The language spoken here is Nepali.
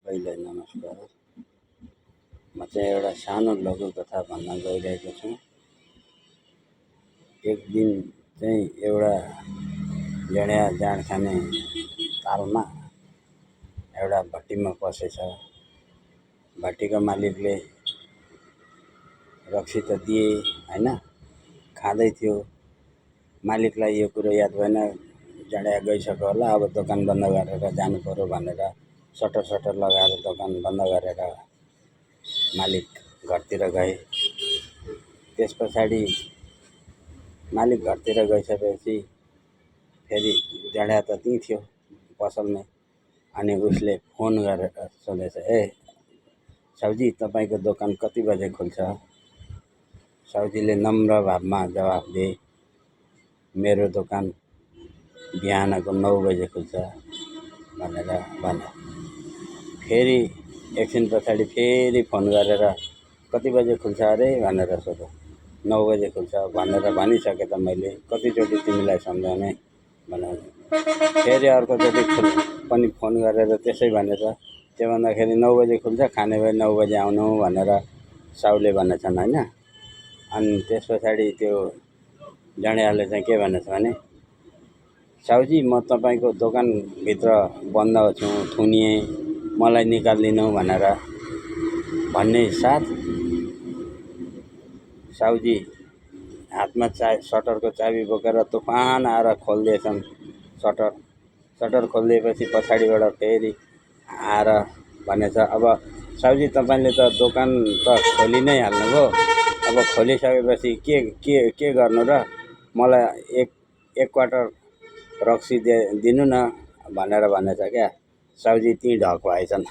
सबैलाई नमस्कार। म चाहिँ एउटा सानो लघु कथा भन्न गइरहेको छु। एक दिन चाहिँ एउटा जड्या जाँड खाने तालमा एउटा भट्टीमा पसेछ। भट्टीको मालिकले रक्सी त दिए हैन, खाँदै थियो। मालिकलाई यो कुरो याद भएन, जड्या गइसक्यो होला, अब दोकान बन्द गरेर जानु पर्यो भनेर सटर लगाएर दोकान बन्द गरेर मालिक घरतिर गए। त्यस पछाडि मालिक घरतिर गइसकेपछि फेरि जड्या त त्यहीँ थियो पसलमै। अनि उसले फोन गरेर सोधेछ, ए साउजी, तपाईँको दोकान कति बजे खुल्छ? साउजीले नम्र भावमा जवाफ दिए, मेरो दोकान बिहानको 9 बजे खुल्छ भनेर भने। फेरि एकछिन पछाडि फेरि फोन गरेर कति बजे खुल्छ अरे भनेर सोध्यो। 9 बजे खुल्छ भनेर भनिसकेँ त मैले, कतिचोटि तिमीलाई सम्झाउने भनेर। फेरि अर्कोचोटि पनि फोन गरेर त्यसै भनेर, त्यो भन्दाखेरि 9 बजे खुल्छ, खाने भए 9 बजे आउनु भनेर साउले भनेछन् हैन। अनि त्यस पछाडि त्यो जड्याले चाहिँ के भनेछ भने, साउजी, म तपाईँको दोकानभित्र बन्द छु, थुनिएँ, मलाई निकालिदिनु भनेर भन्ने साथ साउजी हातमा सटरको चाबी बोकेर तुफान आएर खोलिदिएछन् सटर खोलिदिएपछि पछाडिबाट फेरि आएर भनेछ, अब साउजी, तपाईँले त दोकान त खोलि नै हाल्नुभयो, अब खोलिसकेपछि के गर्नु र, मलाई एक क्वार्टर रक्सी दिनु न भनेर भनेछ क्या। साउजी त्यहीँ ढक भएछन्।